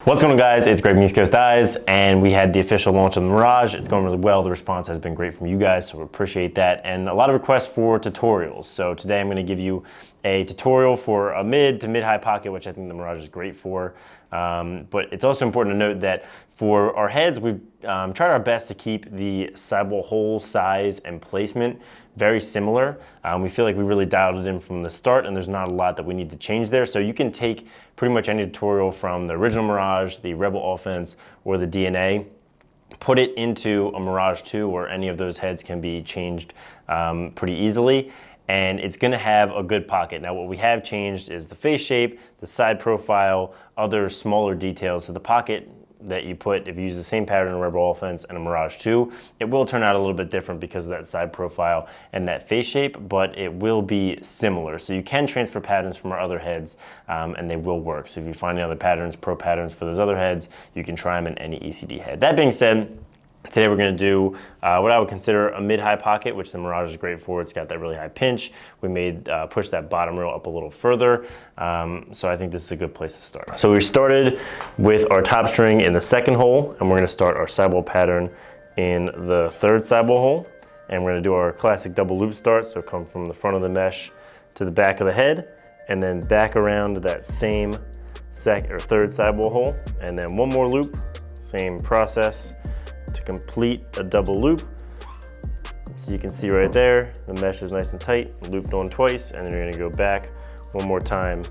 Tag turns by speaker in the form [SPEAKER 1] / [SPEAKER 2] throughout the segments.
[SPEAKER 1] What's going on, guys? It's Greg from East Coast Eyes, and we had the official launch of the Mirage. It's going really well. The response has been great from you guys, so we appreciate that. And a lot of requests for tutorials. So today I'm going to give you a tutorial for a mid to mid-high pocket, which I think the Mirage is great for. But it's also important to note that for our heads, we've tried our best to keep the sidewall hole size and placement very similar. We feel like we really dialed it in from the start, and there's not a lot that we need to change there. So you can take pretty much any tutorial from the original Mirage, the Rebel Offense, or the DNA, put it into a Mirage 2, or any of those heads can be changed pretty easily, and it's gonna have a good pocket. Now, what we have changed is the face shape, the side profile, other smaller details. So the pocket that you put, if you use the same pattern in Rebel Offense and a Mirage 2, it will turn out a little bit different because of that side profile and that face shape, but it will be similar. So you can transfer patterns from our other heads, and they will work. So if you find any other patterns, pro patterns for those other heads, you can try them in any ECD head. That being said, today we're going to do what I would consider a mid-high pocket, which the Mirage is great for. It's got that really high pinch. We made push that bottom rail up a little further, so I think this is a good place to start. So we started with our top string in the second hole, and we're going to start our sidewall pattern in the third sidewall hole, and we're going to do our classic double loop start. So come from the front of the mesh to the back of the head, and then back around to that same third sidewall hole, and then one more loop, same process to complete a double loop. So you can see right there, the mesh is nice and tight, looped on twice, and then you're gonna go back one more time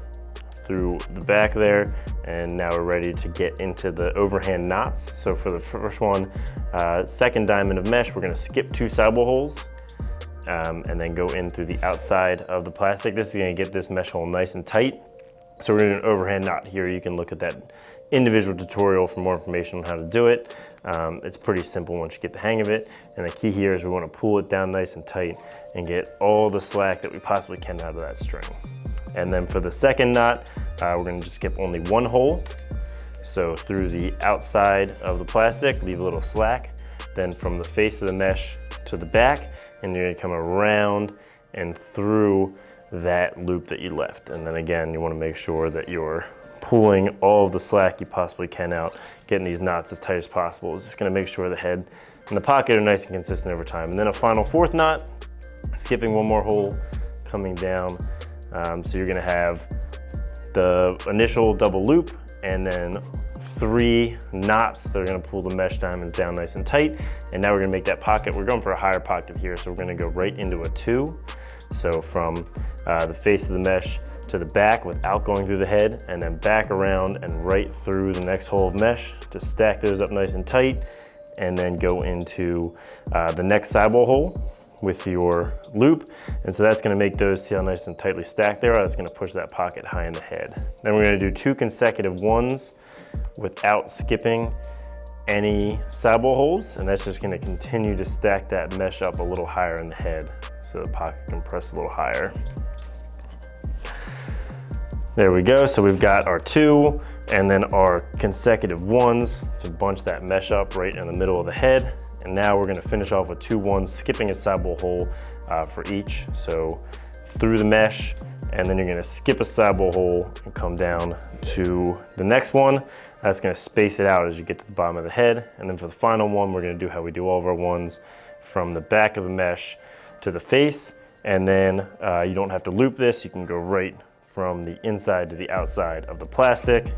[SPEAKER 1] through the back there, and now we're ready to get into the overhand knots. So for the first one, second diamond of mesh, we're gonna skip 2 sidewall holes, and then go in through the outside of the plastic. This is gonna get this mesh hole nice and tight. So we're gonna do an overhand knot here. You can look at that individual tutorial for more information on how to do it. It's pretty simple once you get the hang of it. And the key here is we want to pull it down nice and tight and get all the slack that we possibly can out of that string. And then for the second knot, we're going to just skip only 1 hole. So through the outside of the plastic, leave a little slack. Then from the face of the mesh to the back, and you're going to come around and through that loop that you left. And then again, you want to make sure that you're pulling all of the slack you possibly can out, getting these knots as tight as possible. It's just going to make sure the head and the pocket are nice and consistent over time. And then a final 4th knot, skipping 1 more hole, coming down. So you're going to have the initial double loop, and then 3 knots that are going to pull the mesh diamonds down nice and tight. And now we're going to make that pocket. We're going for a higher pocket here, so we're going to go right into a 2. So from the face of the mesh to the back without going through the head, and then back around and right through the next hole of mesh to stack those up nice and tight, and then go into the next sidewall hole with your loop. And so that's gonna make those, see how nice and tightly stacked they are? That's gonna push that pocket high in the head. Then we're gonna do 2 consecutive ones without skipping any sidewall holes, and that's just gonna continue to stack that mesh up a little higher in the head so the pocket can press a little higher. There we go. So we've got our 2 and then our consecutive ones to bunch that mesh up right in the middle of the head. And now we're going to finish off with 2 ones, skipping a sidewall hole for each. So through the mesh, and then you're going to skip a sidewall hole and come down to the next one. That's going to space it out as you get to the bottom of the head. And then for the final one, we're going to do how we do all of our ones, from the back of the mesh to the face. And then you don't have to loop this. You can go right from the inside to the outside of the plastic.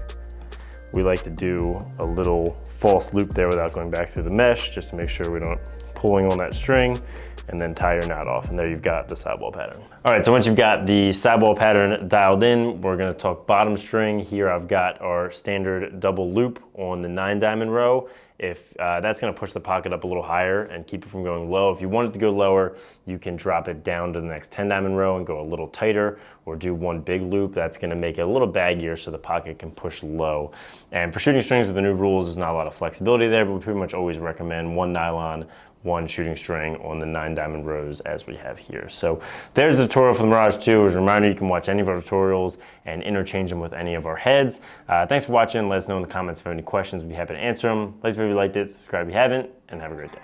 [SPEAKER 1] We like to do a little false loop there without going back through the mesh, just to make sure we don't pulling on that string, and then tie your knot off, and there you've got the sidewall pattern. All right, so once you've got the sidewall pattern dialed in, we're gonna talk bottom string. Here I've got our standard double loop on the 9 diamond row. If that's gonna push the pocket up a little higher and keep it from going low. If you want it to go lower, you can drop it down to the next 10 diamond row and go a little tighter, or do 1 big loop. That's gonna make it a little baggier so the pocket can push low. And for shooting strings with the new rules, there's not a lot of flexibility there, but we pretty much always recommend 1 nylon, 1 shooting string on the 9 diamond rows as we have here. So there's the tutorial for the Mirage 2. As a reminder, you can watch any of our tutorials and interchange them with any of our heads. Thanks for watching. Let us know in the comments if you have any questions. We'd be happy to answer them. Like if you liked it, subscribe if you haven't, and have a great day.